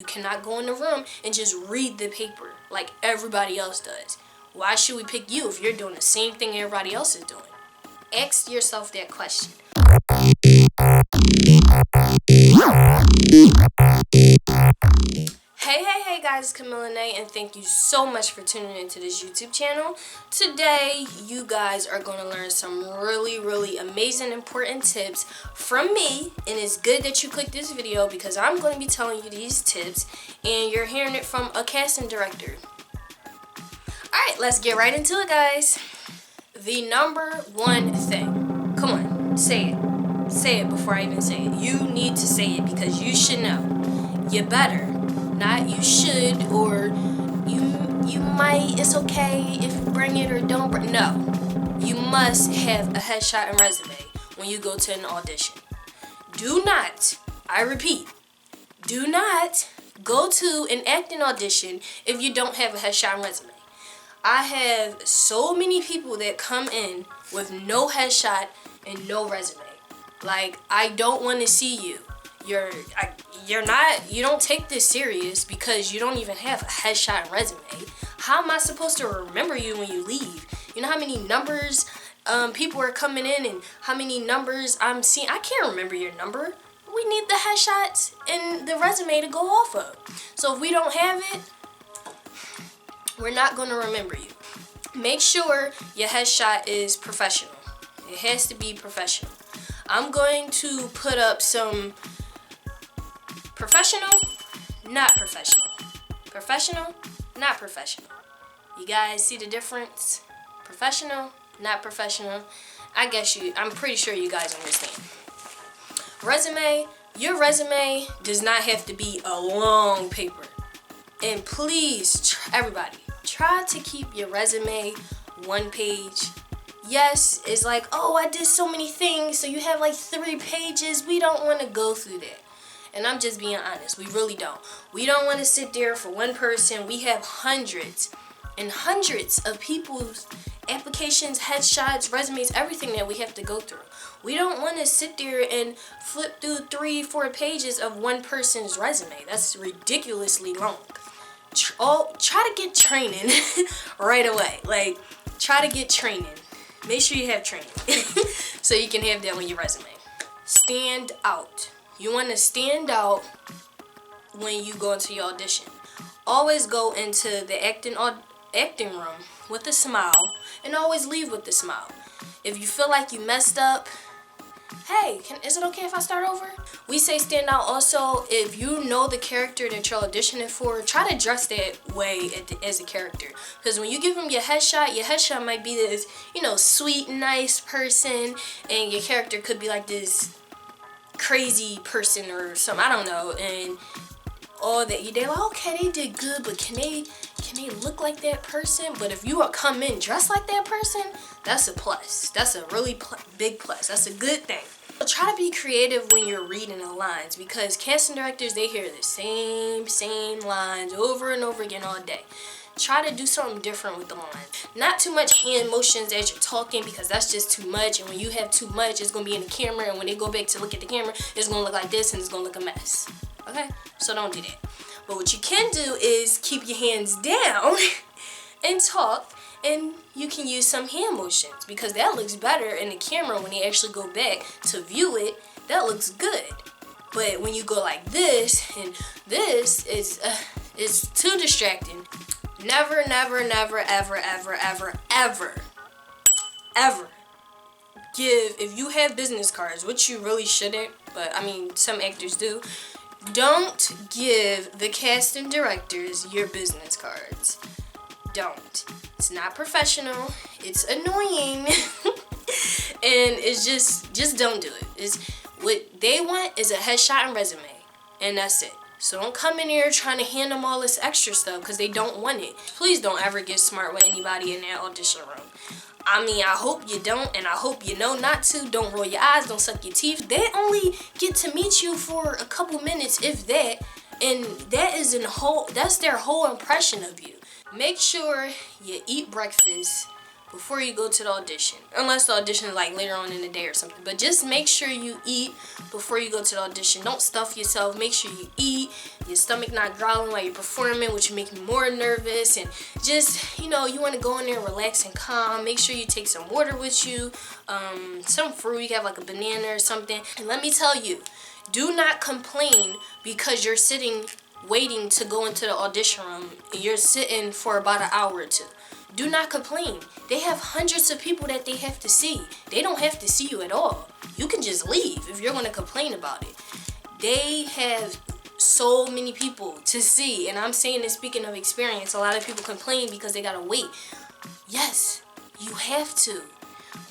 You cannot go in the room and just read the paper like everybody else does. Why should we pick you if you're doing the same thing everybody else is doing? Ask yourself that question. Hey guys, it's Kamilla Lanae, and thank you so much for tuning into this YouTube channel. Today, you guys are going to learn some really amazing, important tips from me, and it's good that you clicked this video because I'm going to be telling you these tips, and you're hearing it from a casting director. Alright, let's get right into it, guys. The number one thing. Come on, say it. Say it before I even say it. You need to say it because you should know. You better. Not you should or you might. It's okay if you bring it or don't bring. No. You must have a headshot and resume when you go to an audition. Do not, I repeat, do not go to an acting audition if you don't have a headshot and resume. I have so many people that come in with no headshot and no resume. Like, I don't want to see you. You don't take this serious because you don't even have a headshot and resume. How am I supposed to remember you when you leave? You know how many numbers people are coming in and how many numbers I'm seeing? I can't remember your number. We need the headshots and the resume to go off of. So if we don't have it, we're not going to remember you. Make sure your headshot is professional. It has to be professional. I'm going to put up some professional, not professional. Professional, not professional. You guys see the difference? Professional, not professional. I'm pretty sure you guys understand. Resume, your resume does not have to be a long paper. And please, everybody, try to keep your resume one page. Yes, it's like, oh, I did so many things, so you have like 3 pages. We don't want to go through that. And I'm just being honest, we really don't. We don't want to sit there for one person. We have hundreds and hundreds of people's applications, headshots, resumes, everything that we have to go through. We don't want to sit there and flip through 3-4 pages of one person's resume. That's ridiculously long. Try to get training right away. Like, try to get training. Make sure you have training so you can have that on your resume. Stand out. You want to stand out when you go into your audition. Always go into the acting room with a smile and always leave with a smile. If you feel like you messed up, hey, is it okay if I start over? We say stand out also. If you know the character that you're auditioning for, try to dress that way as a character. Because when you give them your headshot might be this, sweet, nice person, and your character could be like this crazy person or something, I don't know, and all that. They're like, okay, they did good, but can they look like that person? But if you come in dressed like that person, that's a plus. That's a really big plus. That's a good thing. Try to be creative when you're reading the lines, because casting directors, they hear the same lines over and over again all day. Try to do something different with the lines. Not too much hand motions as you're talking, because that's just too much. And when you have too much, it's going to be in the camera. And when they go back to look at the camera, it's going to look like this and it's going to look a mess. Okay? So don't do that. But what you can do is keep your hands down and talk. And you can use some hand motions, because that looks better in the camera when they actually go back to view it. That looks good. But when you go like this, and this is too distracting. Never, ever give, if you have business cards, which you really shouldn't, but I mean, some actors do, don't give the casting directors your business cards. Don't. It's not professional. It's annoying. And it's just don't do it. What they want is a headshot and resume, and that's it. So don't come in here trying to hand them all this extra stuff because they don't want it. Please don't ever get smart with anybody in that audition room. I mean, I hope you don't, and I hope you know not to. Don't roll your eyes, don't suck your teeth. They only get to meet you for a couple minutes, if that, and that's their whole impression of you. Make sure you eat breakfast before you go to the audition. Unless the audition is like later on in the day or something. But just make sure you eat before you go to the audition. Don't stuff yourself. Make sure you eat. Your stomach not growling while you're performing, which will make you more nervous. And just, you want to go in there and relax and calm. Make sure you take some water with you. Some fruit. You have like a banana or something. And let me tell you, do not complain because you're sitting waiting to go into the audition room and you're sitting for about an hour or two. Do not complain. They have hundreds of people that they have to see. They don't have to see you at all. You can just leave if you're going to complain about it. They have so many people to see, and I'm saying this speaking of experience. A lot of people complain because they gotta wait. Yes, you have to.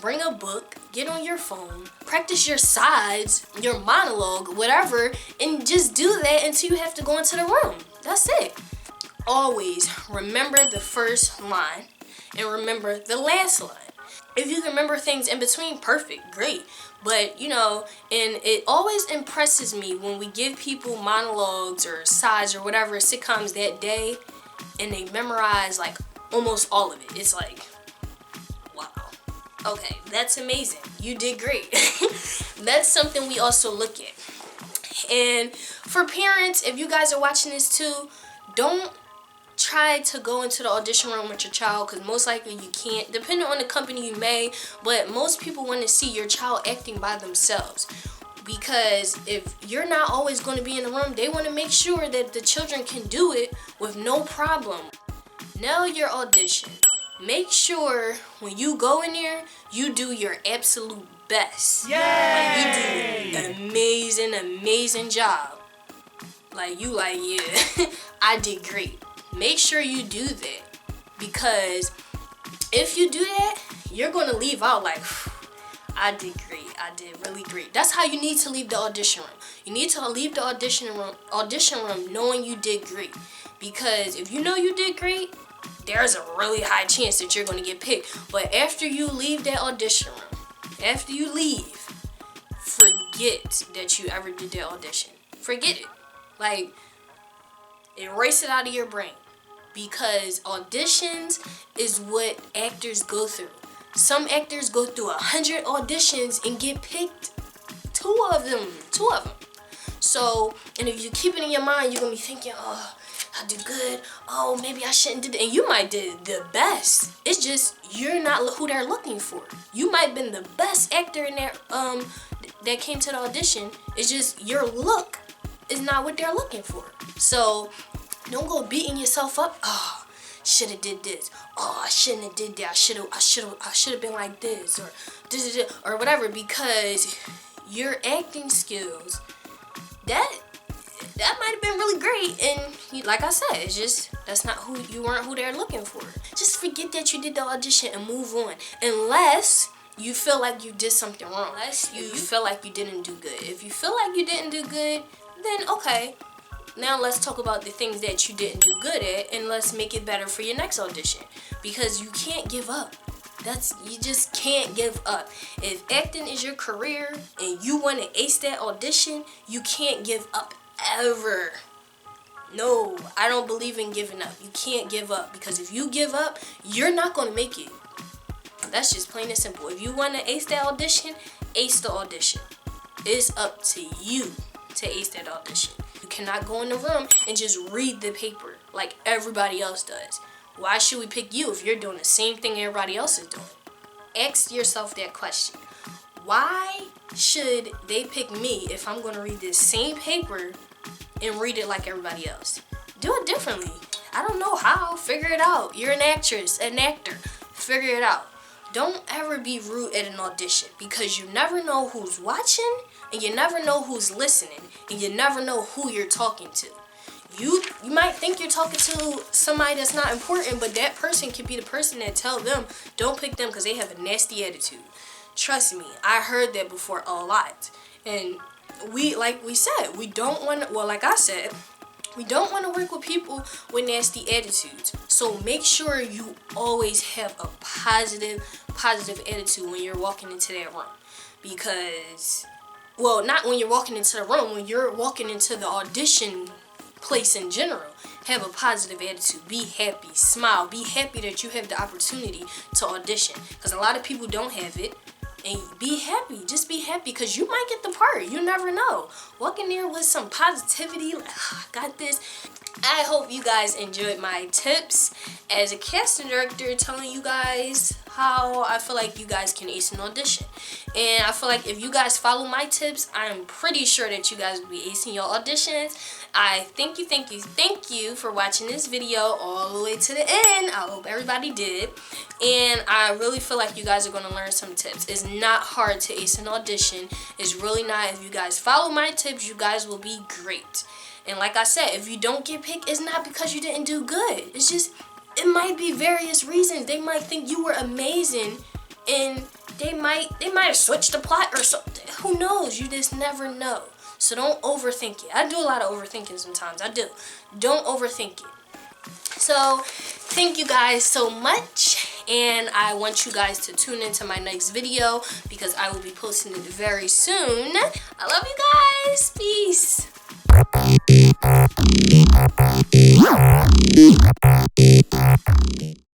Bring a book, get on your phone, practice your sides, your monologue, whatever, and just do that until you have to go into the room. That's it. Always remember the first line and remember the last line. If you can remember things in between, perfect, great. But, and it always impresses me when we give people monologues or sides or whatever, sitcoms that day, and they memorize, like, almost all of it. It's like, wow. Okay, that's amazing. You did great. That's something we also look at. And for parents, if you guys are watching this too, don't try to go into the audition room with your child, because most likely you can't. Depending on the company, you may, but most people want to see your child acting by themselves, because if you're not always going to be in the room, they want to make sure that the children can do it with no problem. Nail your audition. Make sure when you go in there, you do your absolute best. Yay! Like, you do an amazing job. Like, yeah, I did great. Make sure you do that, because if you do that, you're going to leave out like, I did great. I did really great. That's how you need to leave the audition room. You need to leave the audition room knowing you did great, because if you know you did great, there's a really high chance that you're going to get picked. But after you leave that audition room, after you leave, forget that you ever did that audition. Forget it. Like, erase it out of your brain. Because auditions is what actors go through. Some actors go through 100 auditions and get picked 2 of them. So, and if you keep it in your mind, you're going to be thinking, oh, I do good. Oh, maybe I shouldn't do that. And you might did the best. It's just you're not who they're looking for. You might have been the best actor in that that came to the audition. It's just your look is not what they're looking for. So don't go beating yourself up. Oh, should have did this. Oh, I shouldn't have did that. I should have been like this or whatever, because your acting skills, that might have been really great, and like I said, it's just that's not who you weren't who they're looking for. Just forget that you did the audition and move on, unless you feel like you did something wrong. Unless you feel like you didn't do good. If you feel like you didn't do good, then okay. Now let's talk about the things that you didn't do good at, and let's make it better for your next audition. Because you can't give up. You just can't give up. If acting is your career and you want to ace that audition, you can't give up ever. No, I don't believe in giving up. You can't give up, because if you give up, you're not going to make it. That's just plain and simple. If you want to ace that audition, ace the audition. It's up to you to ace that audition. You cannot go in the room and just read the paper like everybody else does. Why should we pick you if you're doing the same thing everybody else is doing? Ask yourself that question. Why should they pick me if I'm going to read this same paper and read it like everybody else? Do it differently. I don't know how. Figure it out. You're an actress, an actor. Figure it out. Don't ever be rude at an audition, because you never know who's watching, and you never know who's listening, and you never know who you're talking to. You might think you're talking to somebody that's not important, but that person could be the person that tell them, don't pick them because they have a nasty attitude. Trust me, I heard that before a lot. And like I said, we don't want to work with people with nasty attitudes. So make sure you always have a positive attitude when you're walking into that room. Because, well, not when you're walking into the room, when you're walking into the audition place in general. Have a positive attitude. Be happy. Smile. Be happy that you have the opportunity to audition. Because a lot of people don't have it. And be happy. Just be happy because you might get the part. You never know. Walk in there with some positivity. Like, I got this. I hope you guys enjoyed my tips as a casting director, telling you guys how I feel like you guys can ace an audition. And I feel like if you guys follow my tips, I'm pretty sure that you guys will be acing your auditions. I thank you for watching this video all the way to the end. I hope everybody did. And I really feel like you guys are going to learn some tips. It's not hard to ace an audition. It's really not. If you guys follow my tips, you guys will be great. And like I said, if you don't get picked, it's not because you didn't do good. It's just, it might be various reasons. They might think you were amazing, and they might have switched the plot or something. Who knows? You just never know. So don't overthink it. I do a lot of overthinking sometimes. I do. Don't overthink it. So thank you guys so much. And I want you guys to tune into my next video because I will be posting it very soon. I love you guys. Peace.